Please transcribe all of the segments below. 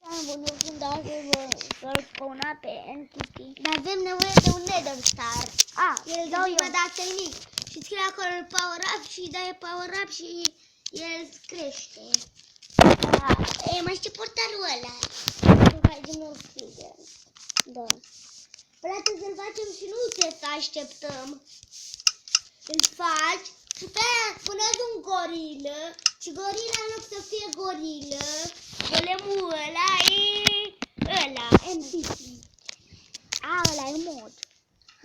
Bun, eu sunt să-l spăuna pe entity. Dar avem nevoie de un nether star. El dau prima eu. dată e mic. Și scrie acolo power up și dai power up și el crește. Mai știi portalul ăla? Să facem un figure. Da. Poate să-l facem și nu trebuie să așteptăm. Îl faci și pe aia puneți un gorilă și gorila în loc să fie gorilă, golemul ăla e ăla, NPC. Ăla e mod.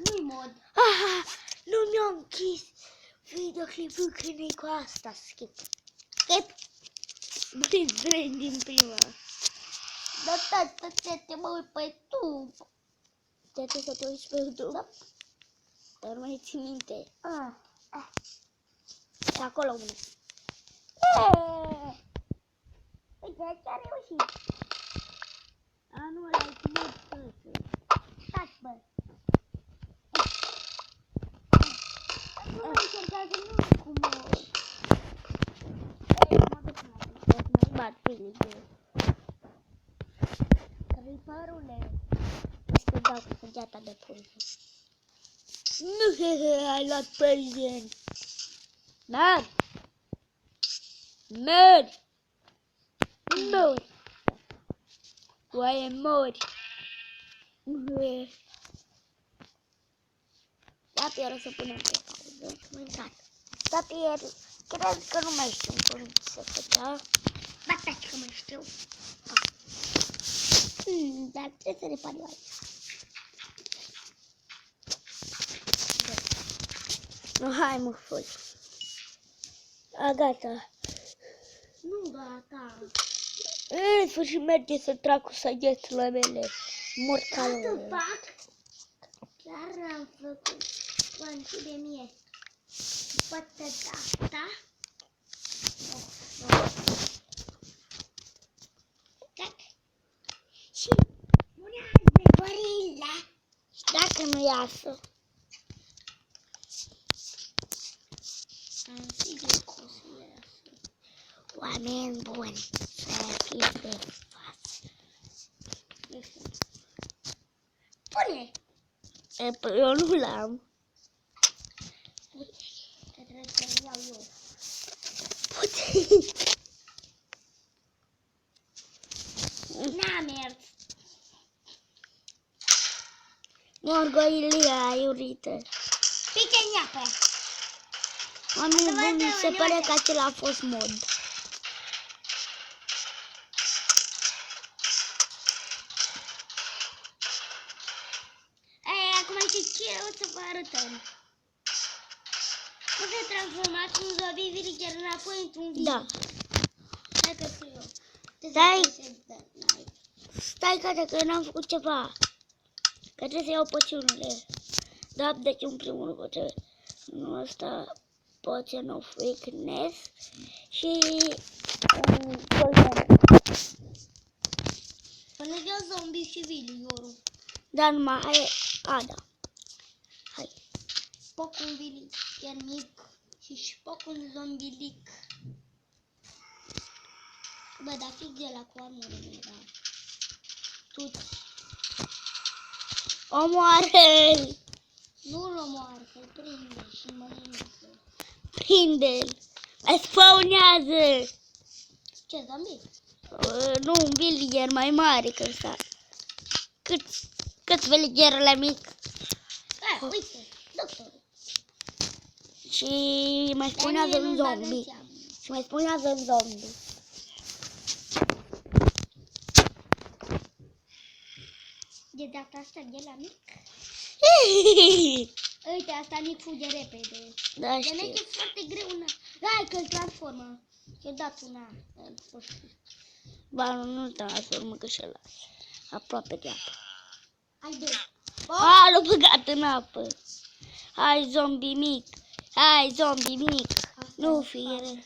Nu-i mod. Nu mi-am închis videoclipul când e cu asta. Skip. Băi, vrei din prima. Dar tata, te mă uit pe YouTube. Trebuie să te uiți pe YouTube. Da. Dar nu mai ții minte. Și acolo unul. Uite, chiar reușit. Nu, ăla e cu mod tăță. Taci, bă. Nu mă încercați, nu cu mod. Mă duc mai bat Filipe. Creeperule. Să dau cu săgeata de pulvă. Nu, ai luat prezent. Merg! Merg! Mori! Oaie mori! Da, Pierre, o să punem pe pauză. Mâncat. Da, Pierre, cred că nu mai știu cum se făcea. Ba, taci că mai știu. Dar trebuie să repar eu aici. Nu, hai mă, fă. Gata. Nu gata. În sfârșit merge să trag cu săgețile mele. Mor Să calorele. fac. Chiar am făcut. Quanti de mie. Poate asta. Tac. Și puneam de gorila. Și dacă nu iasă? Am sigur că o să iasă. Oameni buni, să fie pe față. Pune. Păi eu nu l-am. Că trebuie să-l iau eu. N-a mers. Morgoilia iurită. Pică în ea pe aia. Oameni buni, mi se pare că acela a fost mod. Acum știți ce o să vă arătăm. O să transformați un zombie villager înapoi într-un villager. Da. Hai că fiu eu. Stai. Stai, că n-am făcut ceva. Că trebuie să iau poțiunile. Da, deci în primul rând nu ăsta potion of weakness și golden. Până eu zombie și villagerul. Dar numai hai, da. Hai. Poc un villager mic și poc un zombilic. Bă, dar fix de la cu armură, da. Tuți. Omoară-l! Nu-l omoară, să-l prinde și mănâncă. Prinde-l! Mai spawnează! Ce, zombie? Nu, un villager mai mare că ăsta. Cât villagerul mic. Uite, doctorul. Și mai spawnează un zombie. Și mai spawnează un zombie. De data asta de la mic? Uite, asta mic fuge repede. Da, De știu. e foarte greu una. Hai că-l transformă. I-a dat una. Ba, nu transformă că și ăla. Aproape de apă. Hai, doi. L-a băgat în apă. Hai, zombie mic. Hai, zombie mic. Nu fie.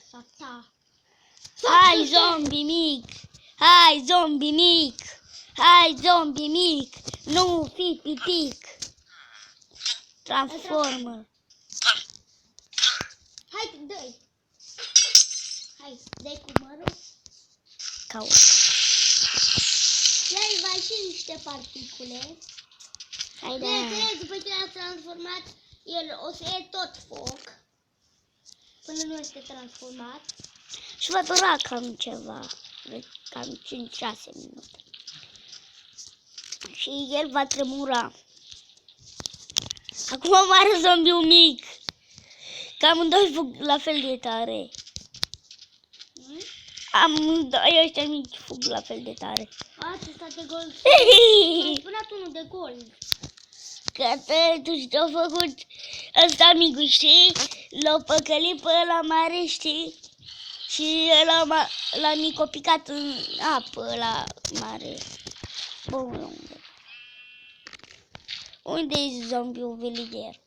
Hai, zombie mic. Hai, zombie mic. Hai, zombie mic. Nu fi pitic. Transformă. Hai, dă-i. Hai, dai cu mărul. Caut. îi mai și niște particule. Hai da. Bineînțeles, după ce l-a transformat, el o să ie tot foc. Până nu este transformat. Și va dura cam ceva. Cam 5-6 minute. Și el va tremura. Acum mare zombiu mic. Că amândoi fug la fel de tare. Amândoi ăștia mici fug la fel de tare. Acesta de gold. Am spunat unul de gold. Că tu și-a făcut ăsta micu, știi? L-a păcălit pe ăla mare, știi? Și ăla mic a picat în apă, la mare. Bun, unde-i zombiul villager?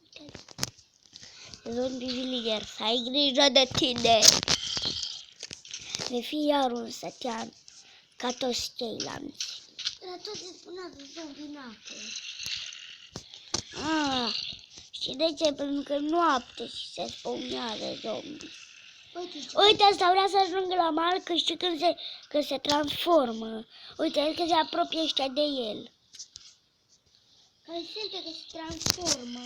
Zombiul villager, să ai grijă de tine. Vei fi iar un sătean, ca toți ceilalți. Dar tot se spunea de zombi în apă. Și de ce? Pentru că noapte și se spawnează zombi. Uite, Uite, asta vrea să ajungă la mal, că știi când se transformă. Uite, că se apropie ăștia de el. care simte că se transformă.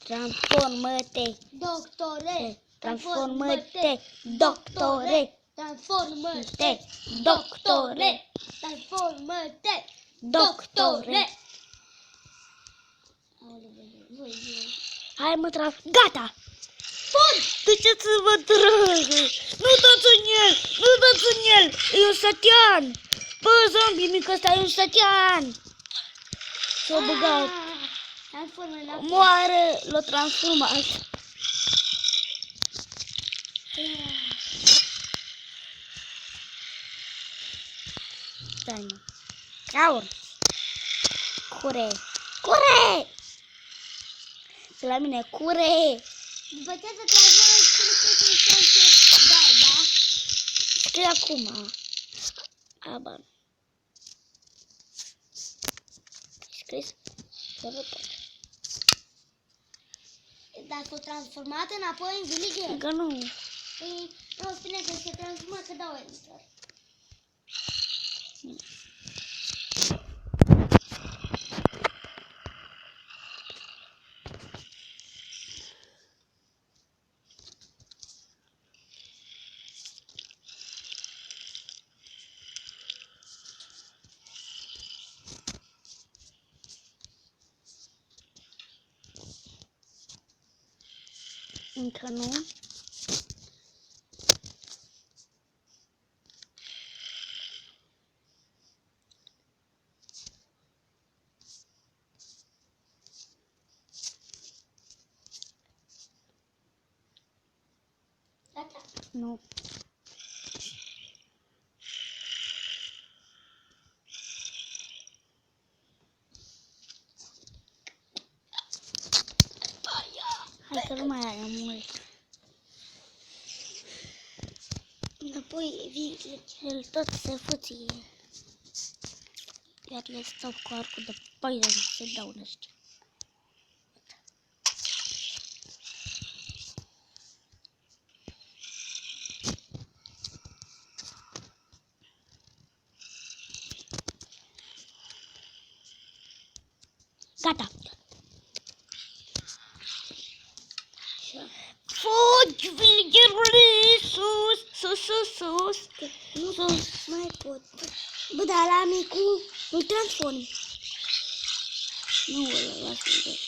Transformă-te, Doctore, transformă-te, doctore, transformă-te, doctore, transformă-te, doctore. Voi, Hai mă trag, gata! Duceți-vă, dragă! Nu dați în el! Nu dați în el! E un sătean! Bă, zombie mic ăsta e un sătean! S-a băgat! Transformă în apă. Moare! L-a transformat! Stai, mă! Caur! Cure! Cure! De la mine, cure! După ce se transformă, scrie că se întoarce, da? Scrie acum. Aba. Scris? Să nu pot. Dar s-a transformat înapoi în villager. Încă nu. Păi, nu, spune că se transformă, că dau enter. Încă nu. Gata? Nu. Hai că nu mai are mult. Înapoi el tot se fuție. Iar le stau cu arcul de poison să dau ăștia. Gata. Fugi, villagerule, sus, sus, sus, sus. Nu Sus. mai pot. Bă, dar la micu nu transform. Nu, lasă-l.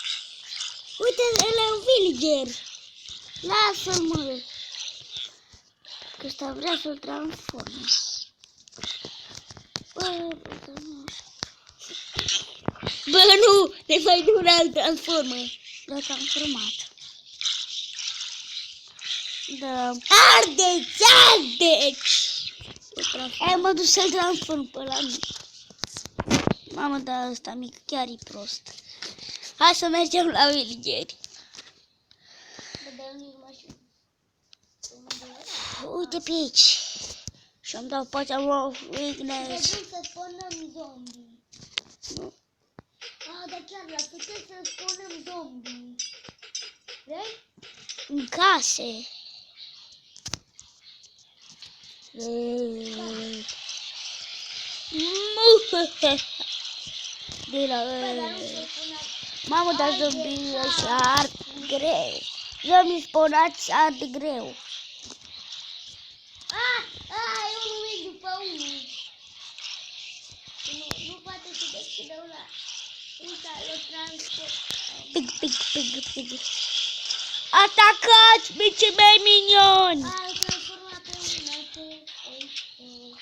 Uite, el e un villager. Lasă-l, mă. Că ăsta vrea să-l transforme. Bă, nu! Ne mai dura îl transformă. L-a transformat. Da. Ardeți, ardeți! Ai mă duc să-l transform pe ăla mic. Mamă, dar ăsta mic chiar e prost. Hai să mergem la villigeri. Bă, dar nu-i mașină. Uite pe aici. Și-mi dau poția of weakness. Trebuie să spunem zombie. Nu. Dar chiar la putem să spunem zombie. Vrei? În case. De la... Mamă, dar zombii ăștia ard greu. Zombii spănați ard greu. Eu nu merg după unul. Nu poate să deschidă ăla. Uita, l-o transport. Pig. Atacați, micii mei minioni! L-o transformat pe unul.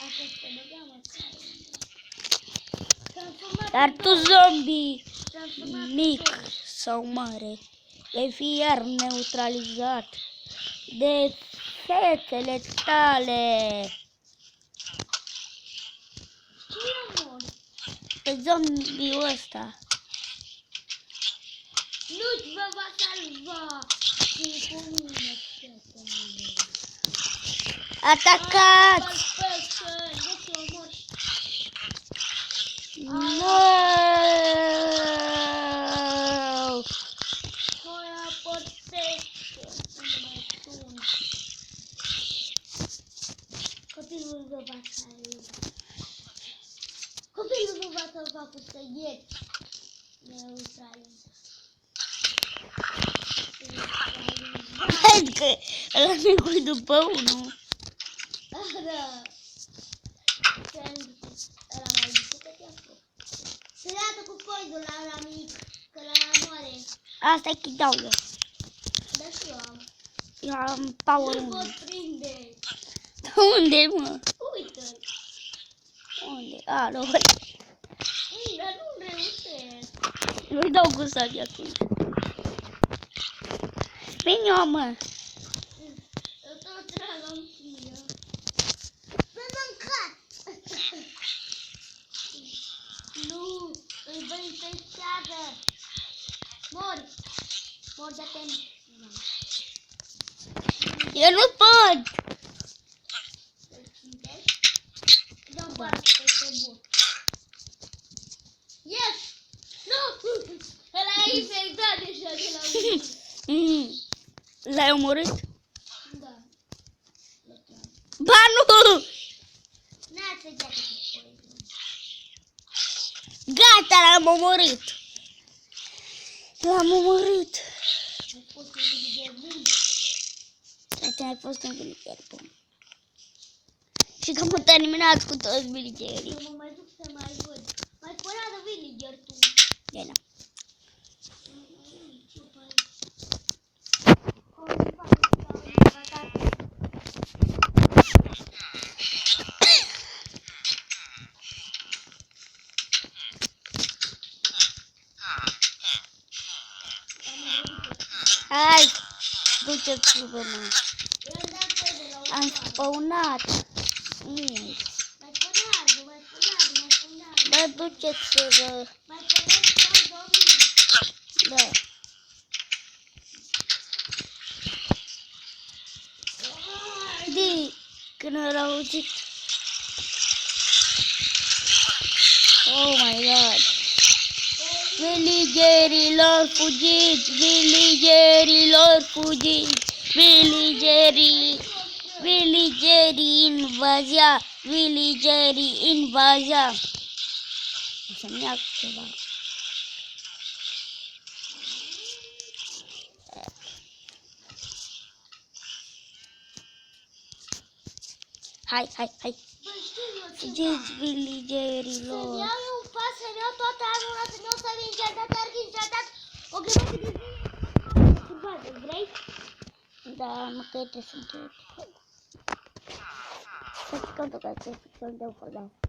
Asta se băga, mă. Dar tu, zombie, mic sau mare, vei fi iar neutralizat de fețele tale. Ce mor? Pe zombiul ăsta. Nu-ți vă va salva. Și cu mine, fetele. Atacați! No! Copilul vă va salva. Copilul vă va salva cu săieți. Neutralizat. Hai că ăla nu-i după unul. Da. Ăla mai mic că te-a fost. Se dată cu poizul la ăla mic, că la moare. Asta e chidau eu. Da și eu am. Eu am power Nu 1. pot prinde. Unde, mă? Uită-l. Unde? Alo. Dar nu reușesc. Nu-i dau cu sabia atunci. Vine eu, mă. Eu tot trag în tine. Să mâncat. Nu, îi vă infectează. Mori. Mori de-te. Eu nu pot. Îl țintești? Dă-mi pară că este bun. Yes! Nu! Ăla e infectat deja de la unul. L-ai omorât? Da. Ba nu! N-ați să-ți cu poizul. Gata, l-am omorât. L-am omorât. Ai fost un vidiger bun. Asta a fost un vidiger bun. Și că mă terminați cu toți vidigerii. Eu mă mai duc să mai văd. Mai spunea de vidiger tu. De la. Hai, duceți-vă, mă. Am spawnat. Bă, duceți-vă. Da. Când au auzit. Oh my god. Villagerilor fugiți, villagerilor fugiți, villagerii invazia, villagerii invazia. O să-mi ia ceva. Hai. Fugiți, villagerilor. Să-mi iau eu un pas, să-mi iau toate armura, să-mi iau să-mi încercat, o grămadă de zi. Vrei? Da, măcar trebuie să încerc. Să-ți contă că trebuie să-ți dau